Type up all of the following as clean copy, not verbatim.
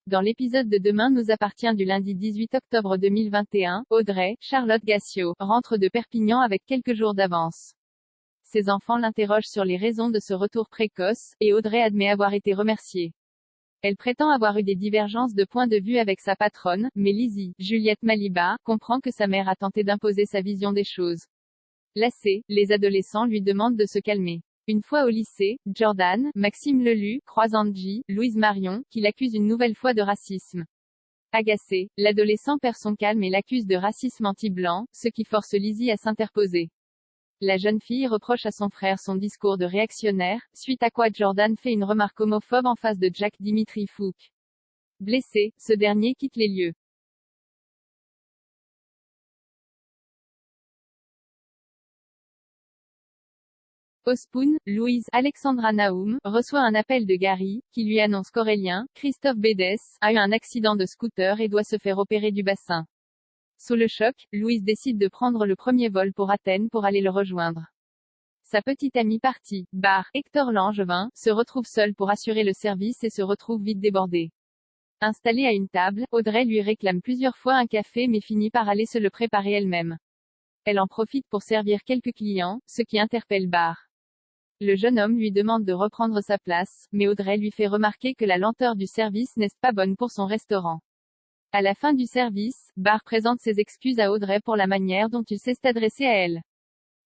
Dans l'épisode de Demain nous appartient du lundi 18 octobre 2021, Audrey, Charlotte Gassio, rentre de Perpignan avec quelques jours d'avance. Ses enfants l'interrogent sur les raisons de ce retour précoce, et Audrey admet avoir été remerciée. Elle prétend avoir eu des divergences de point de vue avec sa patronne, mais Lizzie, Juliette Maliba, comprend que sa mère a tenté d'imposer sa vision des choses. Lassés, les adolescents lui demandent de se calmer. Une fois au lycée, Jordan, Maxime Lelu, croise Angie, Louise Marion, qui l'accuse une nouvelle fois de racisme. Agacé, l'adolescent perd son calme et l'accuse de racisme anti-blanc, ce qui force Lizzie à s'interposer. La jeune fille reproche à son frère son discours de réactionnaire, suite à quoi Jordan fait une remarque homophobe en face de Jack Dimitri Fouk. Blessé, ce dernier quitte les lieux. Au Spoon, Louise, Alexandra Naoum, reçoit un appel de Gary, qui lui annonce qu'Aurélien, Christophe Bédès, a eu un accident de scooter et doit se faire opérer du bassin. Sous le choc, Louise décide de prendre le premier vol pour Athènes pour aller le rejoindre. Sa petite amie partie, Hector Langevin, se retrouve seul pour assurer le service et se retrouve vite débordé. Installée à une table, Audrey lui réclame plusieurs fois un café mais finit par aller se le préparer elle-même. Elle en profite pour servir quelques clients, ce qui interpelle Le jeune homme lui demande de reprendre sa place, mais Audrey lui fait remarquer que la lenteur du service n'est pas bonne pour son restaurant. À la fin du service, présente ses excuses à Audrey pour la manière dont il s'est adressé à elle.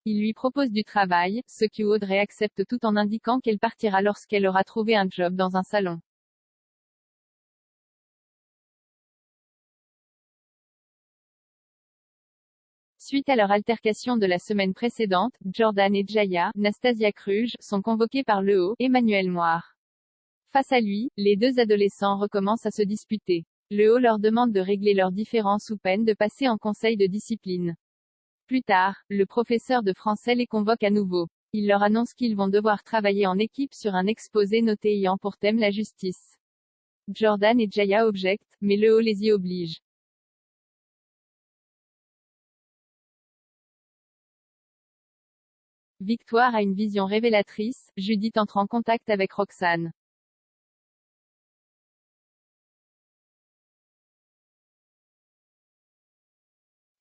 Il lui propose du travail, ce que Audrey accepte tout en indiquant qu'elle partira lorsqu'elle aura trouvé un job dans un salon. Suite à leur altercation de la semaine précédente, Jordan et Jaya, Nastasia Kruge, sont convoqués par le haut, Emmanuel Moir. Face à lui, les deux adolescents recommencent à se disputer. Le haut leur demande de régler leurs différends sous peine de passer en conseil de discipline. Plus tard, le professeur de français les convoque à nouveau. Il leur annonce qu'ils vont devoir travailler en équipe sur un exposé noté ayant pour thème la justice. Jordan et Jaya objectent, mais le haut les y oblige. Victoire a une vision révélatrice, Judith entre en contact avec Roxane.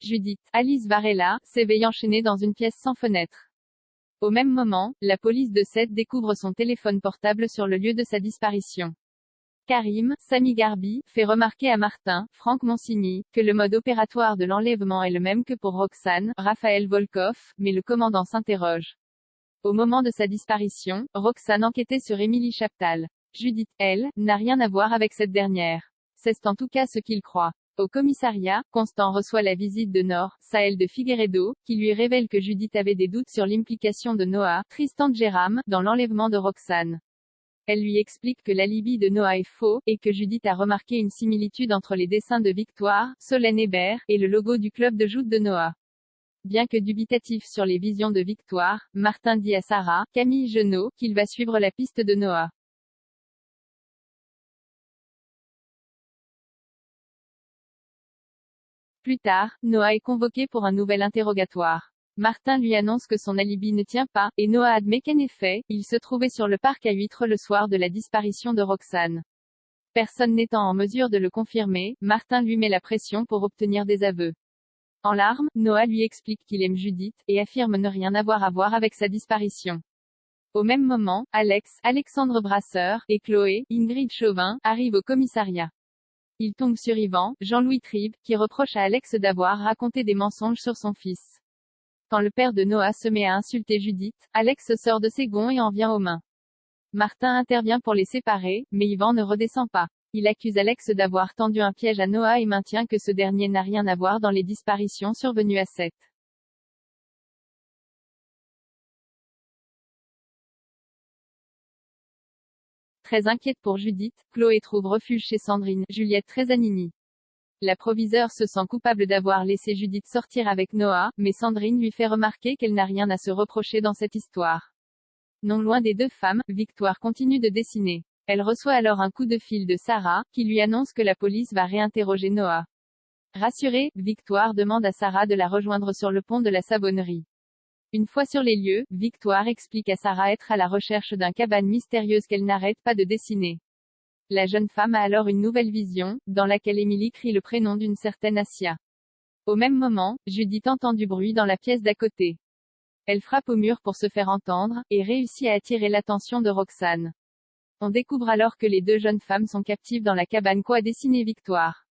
Judith, Alice Varela, s'éveille enchaînée dans une pièce sans fenêtre. Au même moment, la police de Sète découvre son téléphone portable sur le lieu de sa disparition. Karim, Sami Garbi, fait remarquer à Martin, Franck Monsigny, que le mode opératoire de l'enlèvement est le même que pour Roxane, Raphaël Volkov, mais le commandant s'interroge. Au moment de sa disparition, Roxane enquêtait sur Émilie Chaptal. Judith, elle, n'a rien à voir avec cette dernière. C'est en tout cas ce qu'il croit. Au commissariat, Constant reçoit la visite de Nord, Saël de Figueiredo, qui lui révèle que Judith avait des doutes sur l'implication de Noah, Tristan Djeram, dans l'enlèvement de Roxane. Elle lui explique que l'alibi de Noah est faux, et que Judith a remarqué une similitude entre les dessins de Victoire, Solène Hébert, et le logo du club de joute de Noah. Bien que dubitatif sur les visions de Victoire, Martin dit à Sarah, Camille Genot, qu'il va suivre la piste de Noah. Plus tard, Noah est convoqué pour un nouvel interrogatoire. Martin lui annonce que son alibi ne tient pas, et Noah admet qu'en effet, il se trouvait sur le parc à Huîtres le soir de la disparition de Roxane. Personne n'étant en mesure de le confirmer, Martin lui met la pression pour obtenir des aveux. En larmes, Noah lui explique qu'il aime Judith, et affirme ne rien avoir à voir avec sa disparition. Au même moment, Alexandre Brasseur, et Chloé, Ingrid Chauvin, arrivent au commissariat. Ils tombent sur Yvan, Jean-Louis Tribe, qui reproche à Alex d'avoir raconté des mensonges sur son fils. Quand le père de Noah se met à insulter Judith, Alex sort de ses gonds et en vient aux mains. Martin intervient pour les séparer, mais Yvan ne redescend pas. Il accuse Alex d'avoir tendu un piège à Noah et maintient que ce dernier n'a rien à voir dans les disparitions survenues à Sète. Très inquiète pour Judith, Chloé trouve refuge chez Sandrine, Juliette Trezanini. La proviseure se sent coupable d'avoir laissé Judith sortir avec Noah, mais Sandrine lui fait remarquer qu'elle n'a rien à se reprocher dans cette histoire. Non loin des deux femmes, Victoire continue de dessiner. Elle reçoit alors un coup de fil de Sarah, qui lui annonce que la police va réinterroger Noah. Rassurée, Victoire demande à Sarah de la rejoindre sur le pont de la Savonnerie. Une fois sur les lieux, Victoire explique à Sarah être à la recherche d'un cabane mystérieuse qu'elle n'arrête pas de dessiner. La jeune femme a alors une nouvelle vision, dans laquelle Emily crie le prénom d'une certaine Asia. Au même moment, Judith entend du bruit dans la pièce d'à côté. Elle frappe au mur pour se faire entendre, et réussit à attirer l'attention de Roxane. On découvre alors que les deux jeunes femmes sont captives dans la cabane qu'a dessinée Victoire.